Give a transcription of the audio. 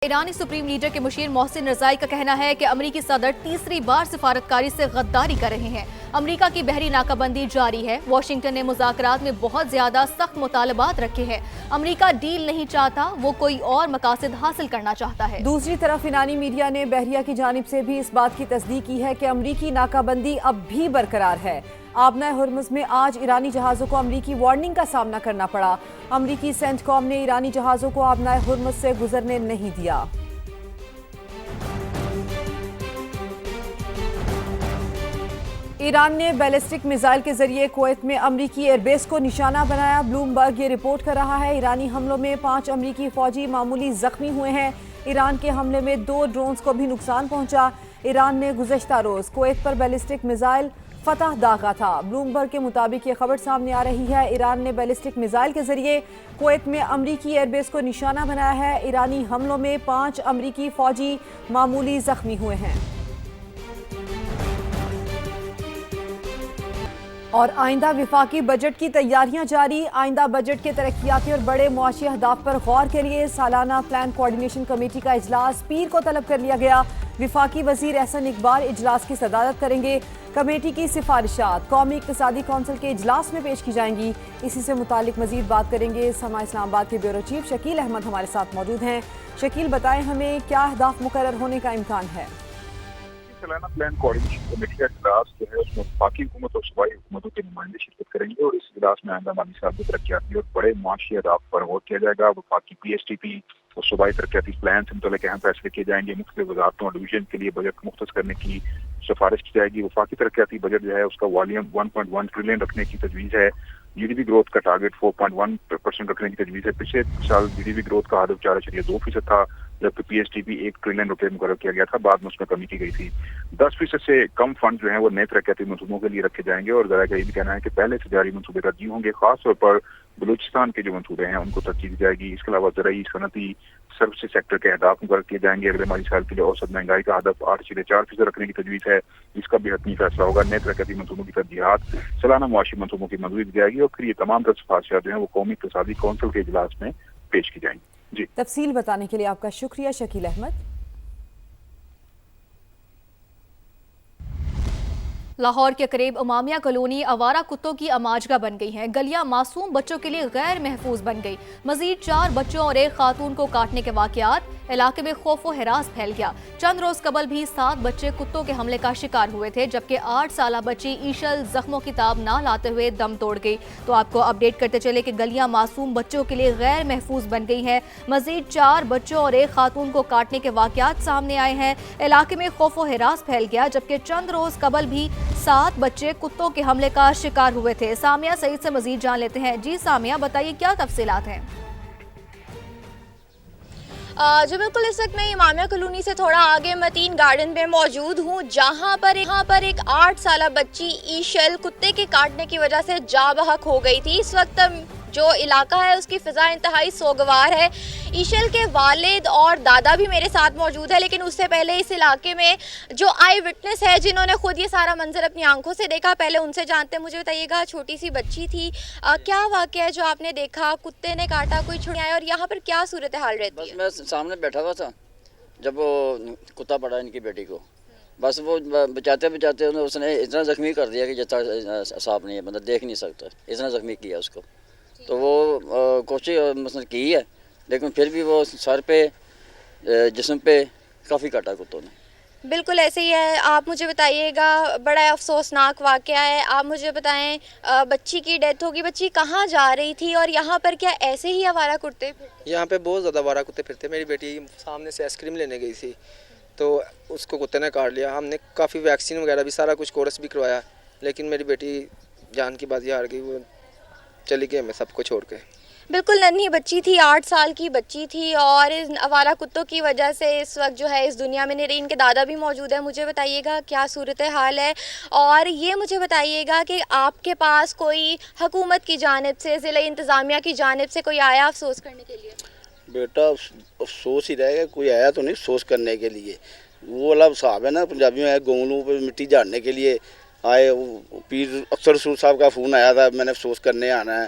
ایرانی supreme leader کے مشیر محسن رضائی کا کہنا ہے کہ امریکی صدر تیسری بار سفارتکاری سے غداری کر رہے ہیں۔ امریکہ کی بحری ناکہ بندی جاری ہے۔ واشنگٹن نے مذاکرات میں بہت زیادہ سخت مطالبات رکھے ہیں۔ امریکہ ڈیل نہیں چاہتا، وہ کوئی اور مقاصد حاصل کرنا چاہتا ہے۔ دوسری طرف ایرانی میڈیا نے بحریہ کی جانب سے بھی اس بات کی تصدیق کی ہے کہ امریکی ناکہ بندی اب بھی برقرار ہے۔ آبنہ ہرمز میں آج ایرانی جہازوں کو امریکی وارننگ کا سامنا کرنا پڑا۔ امریکی سینٹ کام نے ایرانی جہازوں کو آبنہ ہرمز سے گزرنے نہیں دیا۔ ایران نے بیلسٹک میزائل کے ذریعے کویت میں امریکی ایئر بیس کو نشانہ بنایا۔ بلومبرگ یہ رپورٹ کر رہا ہے ایرانی حملوں میں 5 امریکی فوجی معمولی زخمی ہوئے ہیں۔ ایران کے حملے میں 2 ڈرونز کو بھی نقصان پہنچا۔ ایران نے گزشتہ روز کویت پر بیلسٹک میزائل فتح داغا تھا۔ بلومبرگ کے مطابق یہ خبر سامنے آ رہی ہے ایران نے بیلسٹک میزائل کے ذریعے کویت میں امریکی ایئر بیس کو نشانہ بنایا ہے۔ ایرانی حملوں میں 5 امریکی فوجی معمولی زخمی ہوئے ہیں۔ اور آئندہ وفاقی بجٹ کی تیاریاں جاری۔ آئندہ بجٹ کے ترقیاتی اور بڑے معاشی اہداف پر غور کے لیے سالانہ پلان کوارڈینیشن کمیٹی کا اجلاس پیر کو طلب کر لیا گیا۔ وفاقی وزیر احسن اقبال اجلاس کی صدارت کریں گے۔ کمیٹی کی سفارشات قومی اقتصادی کونسل کے اجلاس میں پیش کی جائیں گی۔ اسی سے متعلق مزید بات کریں گے۔ سما اسلام آباد کے بیورو چیف شکیل احمد ہمارے ساتھ موجود ہیں۔ شکیل، بتائیں ہمیں کیا اہداف مقرر ہونے کا امکان ہے؟ سالانہ پلان کوارڈینیشن کمیٹی کا اجلاس جو ہے اس میں وفاقی حکومت اور صوبائی حکومتوں کے نمائندے شرکت کریں گے اور اس اجلاس میں آئندہ مالی سال کے ترقیاتی اور بڑے معاشی اہداف پر غور کیا جائے گا۔ وفاقی پی ایس ٹی پی اور صوبائی ترقیاتی پلان سے متعلق اہم فیصلے کیے جائیں گے۔ مختلف وزارتوں اور ڈویژن کے لیے بجٹ مختص کرنے کی سفارش کی جائے گی۔ وفاقی ترقیاتی بجٹ جو ہے اس کا والیوم 1.1 ٹریلین رکھنے کی تجویز ہے۔ جی ڈی پی گروتھ کا ٹارگٹ 4.1% رکھنے کی تجویز ہے۔ پچھلے سال جی ڈی پی گروتھ کا ہدف 4.2% تھا، جبکہ P S T P 1 trillion روپے مقرر کیا گیا تھا، بعد میں اس میں کمی کی گئی تھی۔ 10% سے کم فنڈ جو ہیں وہ نئے ترقیاتی منصوبوں کے لیے رکھے جائیں گے اور ذرائع کا یہ بھی کہنا ہے کہ پہلے سے جاری منصوبے ترجیح ہوں گے۔ خاص طور پر بلوچستان کے جو منصوبے ہیں ان کو ترجیح دی جائے گی۔ اس کے علاوہ زرعی، صنعتی، سروسز سیکٹر کے اہداف مقرر کیے جائیں گے۔ اگلے مالی سال کے لیے اوسط مہنگائی کا ہدف 8.4% رکھنے کی تجویز ہے، جس کا بھی حتمی فیصلہ ہوگا۔ نئے ترقیاتی منصوبوں کی ترجیحات، سالانہ معاشی منصوبوں کی منظوری دی جائے گی اور پھر یہ تمام سفارشات جو ہیں وہ قومی اقتصادی کونسل کے اجلاس میں پیش کی جائیں گی۔ جی، تفصیل بتانے کے لیے آپ کا شکریہ شکیل احمد۔ لاہور کے قریب امامیہ کالونی آوارہ کتوں کی اماجگاہ بن گئی ہے۔ گلیاں معصوم بچوں کے لیے غیر محفوظ بن گئی۔ مزید 4 بچوں اور 1 خاتون کو کاٹنے کے واقعات، علاقے میں خوف و ہراس پھیل گیا۔ چند روز قبل بھی 7 بچے کتوں کے حملے کا شکار ہوئے تھے، جبکہ 8 سالہ بچی ایشل زخموں کی تاب نہ لاتے ہوئے دم توڑ گئی۔ تو آپ کو اپڈیٹ کرتے چلے کہ گلیاں معصوم بچوں کے لیے غیر محفوظ بن گئی ہیں۔ مزید 4 بچوں اور 1 خاتون کو کاٹنے کے واقعات سامنے آئے ہیں۔ علاقے میں خوف و ہراس پھیل گیا، جبکہ چند روز قبل بھی 7 بچے کتوں کے حملے کا شکار ہوئے تھے۔ سامیہ سعید سے مزید جان لیتے ہیں۔ جی سامیہ، بتائیے کیا تفصیلات ہیں؟ جو بالکل اس وقت میں امامیہ کالونی سے تھوڑا آگے متین گارڈن میں موجود ہوں، جہاں پر ایک 8 سالہ بچی ایشل کتے کے کاٹنے کی وجہ سے جاں بحق ہو گئی تھی۔ اس وقت جو علاقہ ہے اس کی فضا انتہائی سوگوار ہے۔ ایشل کے والد اور دادا بھی میرے ساتھ موجود ہے، لیکن اس سے پہلے اس علاقے میں جو آئی وٹنس ہے، جنہوں نے خود یہ سارا منظر اپنی آنکھوں سے دیکھا، پہلے ان سے جانتے ہیں۔ مجھے بتائیے گا، چھوٹی سی بچی تھی، کیا واقعہ ہے جو آپ نے دیکھا؟ کتے نے کاٹا، کوئی چھڑی آیا، اور یہاں پر کیا صورتحال رہتی ہے؟ بس میں سامنے بیٹھا ہوا تھا جب وہ کتا پڑا ان کی بیٹی کو، بس وہ بچاتے اس نے اتنا زخمی کر دیا کہ جیسا صاف نہیں ہے، بندہ دیکھ نہیں سکتا، اتنا زخمی کیا اس کو۔ تو وہ کوشش کی ہے، لیکن پھر بھی وہ سر پہ، جسم پہ کافی کاٹا کتوں نے۔ بالکل ایسے ہی ہے۔ آپ مجھے بتائیے گا، بڑا افسوسناک واقعہ ہے، آپ مجھے بتائیں، بچی کی ڈیتھ ہوگی، بچی کہاں جا رہی تھی اور یہاں پر کیا ایسے ہی آوارہ کتے پھرتے؟ یہاں پہ بہت زیادہ آوارہ کتے پھرتے۔ میری بیٹی سامنے سے آئس کریم لینے گئی تھی تو اس کو کتے نے کاٹ لیا۔ ہم نے کافی ویکسین وغیرہ بھی، سارا کچھ کورس بھی کروایا، لیکن میری بیٹی جان کی بازی ہار گئی، وہ چلی گئی ہمیں سب کو چھوڑ کے۔ بالکل ننھی بچی تھی، 8 سال کی بچی تھی، اور ان آوارہ کتوں کی وجہ سے اس وقت جو ہے اس دنیا میں نہیں رہی۔ ان کے دادا بھی موجود ہیں۔ مجھے بتائیے گا کیا صورتحال ہے، اور یہ مجھے بتائیے گا کہ آپ کے پاس کوئی حکومت کی جانب سے، ضلع انتظامیہ کی جانب سے کوئی آیا افسوس کرنے کے لیے؟ بیٹا افسوس ہی رہے گا، کوئی آیا تو نہیں افسوس کرنے کے لیے۔ وہ والا صاحب ہے نا، پنجابی میں ہے، گونگلوں پہ مٹی جھاڑنے کے لیے آئے۔ پیر اکثر رسول صاحب کا فون آیا تھا، میں نے افسوس کرنے آنا ہے،